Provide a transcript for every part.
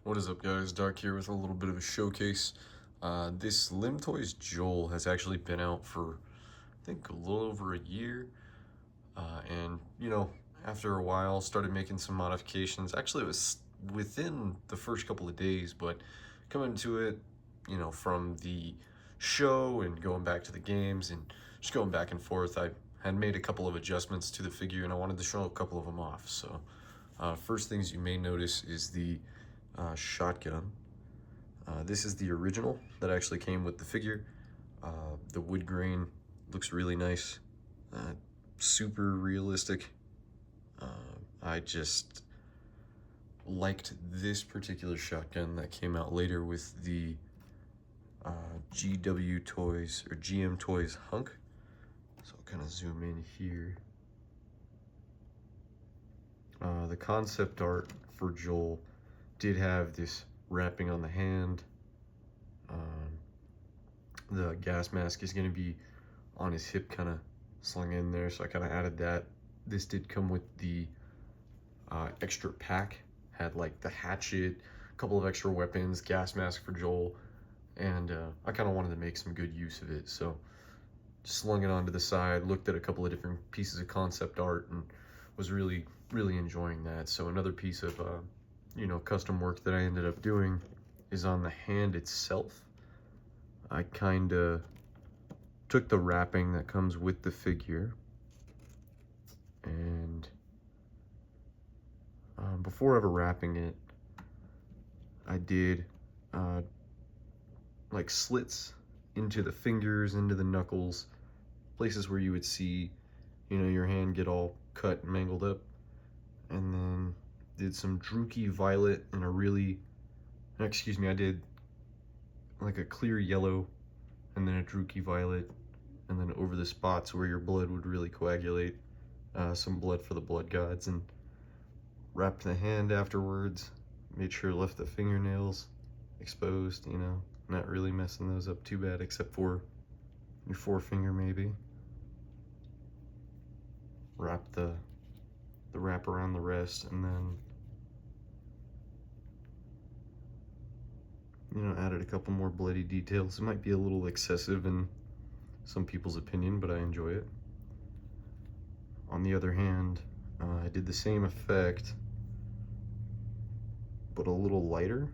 What is up, guys? Dark here with a little bit of a showcase. This Limtoys Joel has actually been out for, I think, a little over a year. And, after a while, started making some modifications. Actually, it was within the first couple of days, but coming to it, from the show and going back to the games and just going back and forth, I had made a couple of adjustments to the figure and I wanted to show a couple of them off. So, first things you may notice is the shotgun. This is the original that actually came with the figure. The wood grain looks really nice, super realistic. I just liked this particular shotgun that came out later with the GW Toys or GM Toys Hunk. So I'll kind of zoom in here. The concept art for Joel did have this wrapping on the hand. The gas mask is going to be on his hip, kind of slung in there, so I kind of added that. This did come with the extra pack, had like the hatchet, a couple of extra weapons, gas mask for Joel, and I kind of wanted to make some good use of it, so slung it onto the side, looked at a couple of different pieces of concept art, and was really enjoying that. So another piece of custom work that I ended up doing is on the hand itself. I kind of took the wrapping that comes with the figure, and before ever wrapping it, I did like slits into the fingers, into the knuckles, places where you would see, your hand get all cut and mangled up. And then did some Druki violet and I did like a clear yellow and then a Druki violet, and then over the spots where your blood would really coagulate, some blood for the blood gods, and wrapped the hand afterwards, made sure left the fingernails exposed, not really messing those up too bad except for your forefinger maybe. Wrap the wrap around the rest, and then added a couple more bloody details. It might be a little excessive in some people's opinion, but I enjoy it. On the other hand, I did the same effect but a little lighter,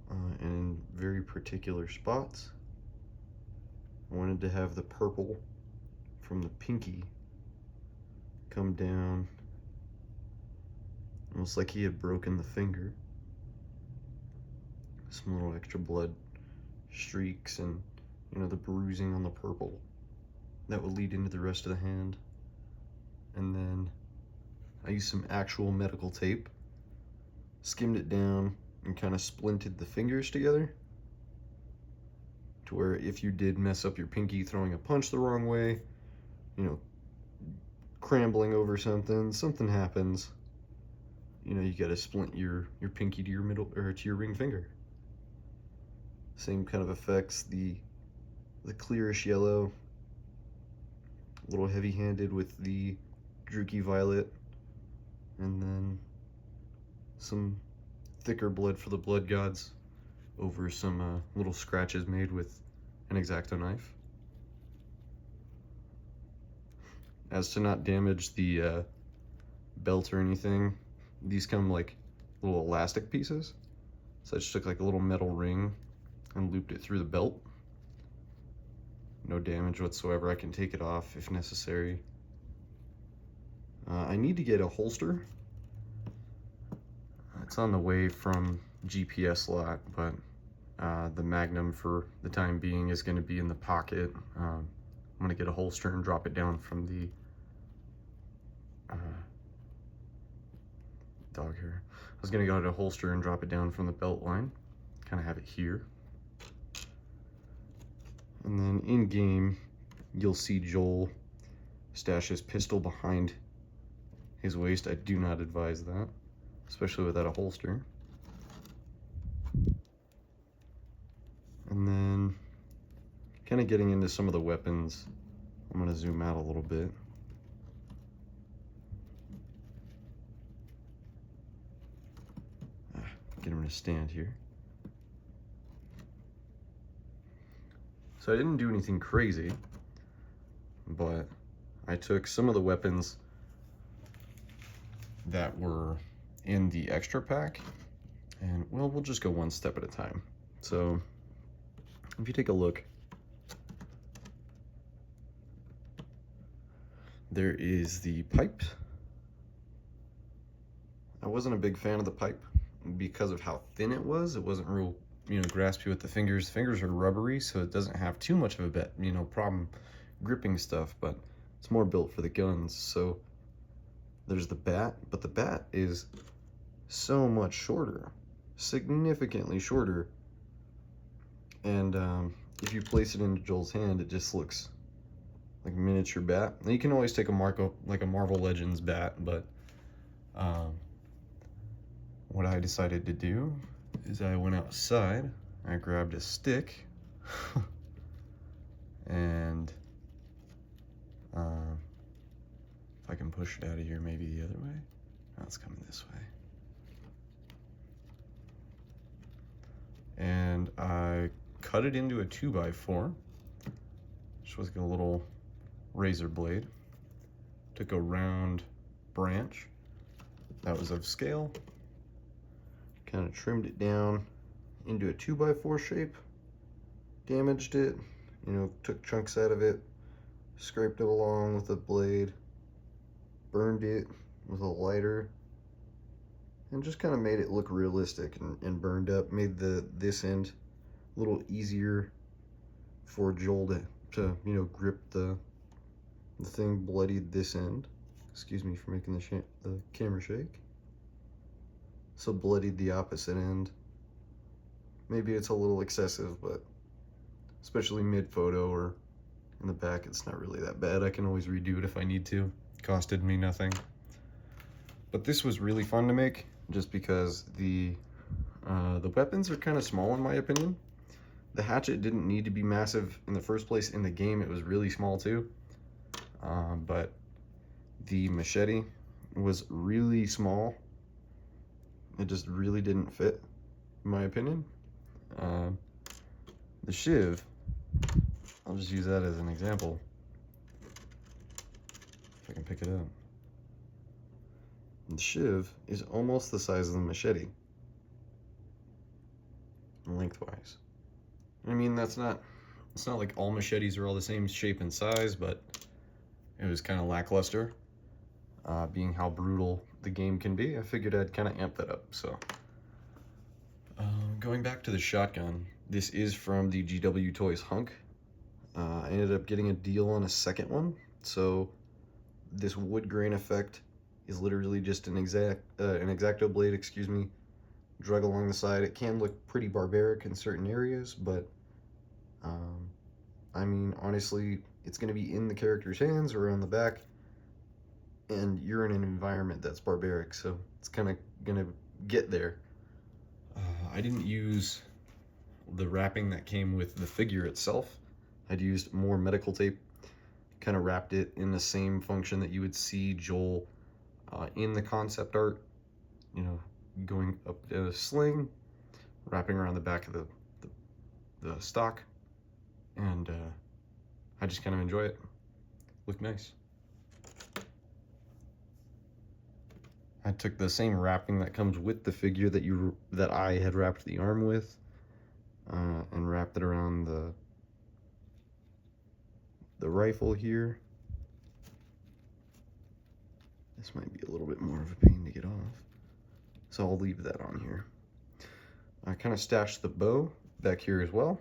and in very particular spots. I wanted to have the purple from the pinky come down almost like he had broken the finger. Some little extra blood streaks and the bruising on the purple that would lead into the rest of the hand. And then I used some actual medical tape, skimmed it down, and kind of splinted the fingers together to where if you did mess up your pinky throwing a punch the wrong way, crambling over something happens, you gotta splint your pinky to your middle or to your ring finger. Same kind of effects, the clearish yellow, a little heavy-handed with the Druki violet, and then some thicker blood for the blood gods over some little scratches made with an X-Acto knife. As to not damage the belt or anything, these come like little elastic pieces, so I just took like a little metal ring and looped it through the belt. No damage whatsoever. I can take it off if necessary. I need to get a holster. It's on the way from GPS lot, but the Magnum for the time being is going to be in the pocket. I'm going to get a holster and drop it down from the dog hair. I was going to go to a holster and drop it down from the belt line. Kind of have it here. And then in game, you'll see Joel stash his pistol behind his waist. I do not advise that, especially without a holster. And then kind of getting into some of the weapons, I'm going to zoom out a little bit. get him to stand here. So I didn't do anything crazy, but I took some of the weapons that were in the extra pack, and well, we'll just go one step at a time. So if you take a look, there is the pipe. I wasn't a big fan of the pipe because of how thin it was. It wasn't real, graspy with the fingers. Fingers are rubbery, so it doesn't have too much of a problem gripping stuff, but it's more built for the guns. So there's the bat, but the bat is so much shorter, significantly shorter. And if you place it into Joel's hand, it just looks like a miniature bat. Now you can always take a Marvel Legends bat, but what I decided to do is I went outside, I grabbed a stick, and if I can push it out of here, maybe the other way. No, it's coming this way. And I cut it into a 2x4, which was like a little razor blade. Took a round branch that was of scale, kind of trimmed it down into a 2x4 shape, damaged it, took chunks out of it, scraped it along with a blade, burned it with a lighter, and just kind of made it look realistic and burned up. Made this end a little easier for Joel to grip the thing. Bloodied this end. Excuse me for making the camera shake. So bloodied the opposite end. Maybe it's a little excessive, but especially mid-photo or in the back, it's not really that bad. I can always redo it if I need to. Costed me nothing. But this was really fun to make, just because the weapons are kind of small in my opinion. The hatchet didn't need to be massive in the first place. In the game, it was really small too. But the machete was really small. It just really didn't fit, in my opinion. The shiv, I'll just use that as an example. If I can pick it up. The shiv is almost the size of the machete, lengthwise. I mean, it's not like all machetes are all the same shape and size, but it was kind of lackluster, being how brutal the game can be. I figured I'd kind of amp that up. So going back to the shotgun, this is from the GW Toys Hunk. I ended up getting a deal on a second one, so this wood grain effect is literally just an X-Acto blade, excuse me, drug along the side. It can look pretty barbaric in certain areas, but I mean, honestly, it's going to be in the character's hands or on the back, and you're in an environment that's barbaric, so it's kind of going to get there. I didn't use the wrapping that came with the figure itself. I'd used more medical tape, kind of wrapped it in the same function that you would see Joel in the concept art, going up a sling, wrapping around the back of the stock, and I just kind of enjoy it. Looked nice. I took the same wrapping that comes with the figure that I had wrapped the arm with, and wrapped it around the rifle here. This might be a little bit more of a pain to get off, so I'll leave that on here. I kind of stashed the bow back here as well.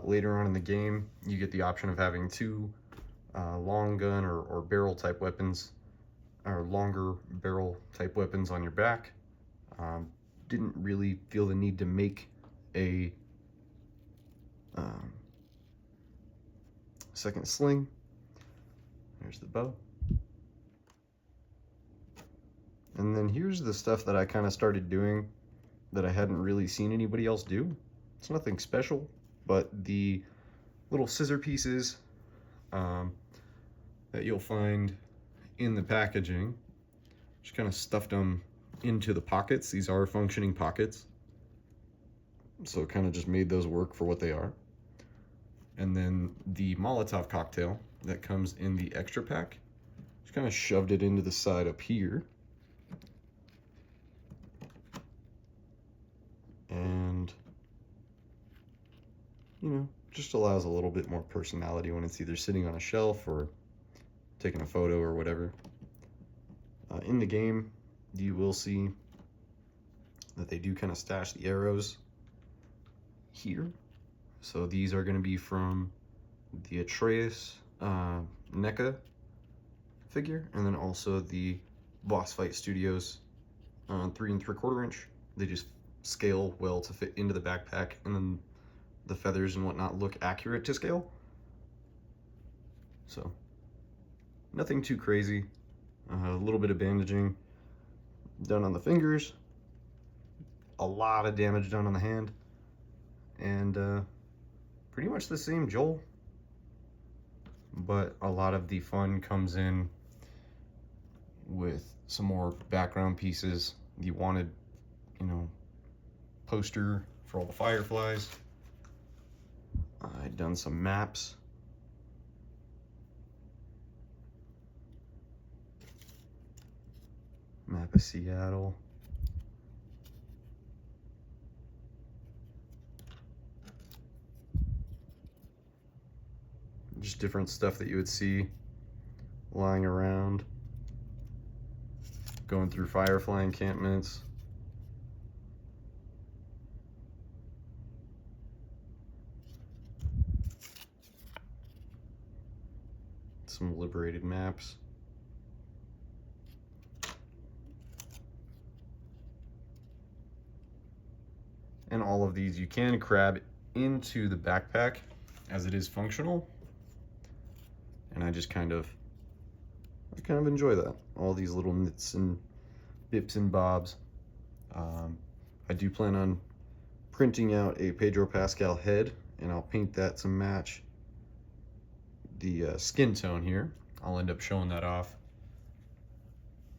Later on in the game, you get the option of having two long gun or barrel type weapons, or longer barrel type weapons on your back. Didn't really feel the need to make a second sling. There's the bow. And then here's the stuff that I kind of started doing that I hadn't really seen anybody else do. It's nothing special, but the little scissor pieces that you'll find in the packaging, just kind of stuffed them into the pockets. These are functioning pockets. So it kind of just made those work for what they are. And then the Molotov cocktail that comes in the extra pack, just kind of shoved it into the side up here. And, you know, just allows a little bit more personality when it's either sitting on a shelf or taking a photo or whatever. In the game, you will see that they do kind of stash the arrows here. So these are going to be from the Atreus NECA figure, and then also the Boss Fight Studios 3 3/4 inch. They just scale well to fit into the backpack, and then the feathers and whatnot look accurate to scale. So nothing too crazy. A little bit of bandaging done on the fingers, a lot of damage done on the hand, and pretty much the same Joel, but a lot of the fun comes in with some more background pieces. You wanted, you know, poster for all the fireflies. I'd done some maps. Map of Seattle. Just different stuff that you would see lying around, going through firefly encampments. Some liberated maps. And all of these you can crab into the backpack as it is functional. And I kind of enjoy that. All these little nits and bips and bobs. I do plan on printing out a Pedro Pascal head, and I'll paint that to match the skin tone here. I'll end up showing that off.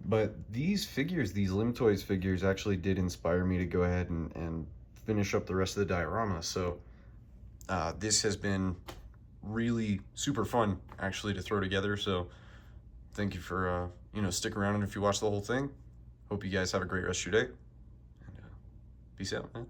But these figures, these Limtoys figures, actually did inspire me to go ahead and finish up the rest of the diorama. So this has been really super fun actually to throw together. So thank you for you know, stick around if you watch the whole thing. Hope you guys have a great rest of your day, and peace out, man.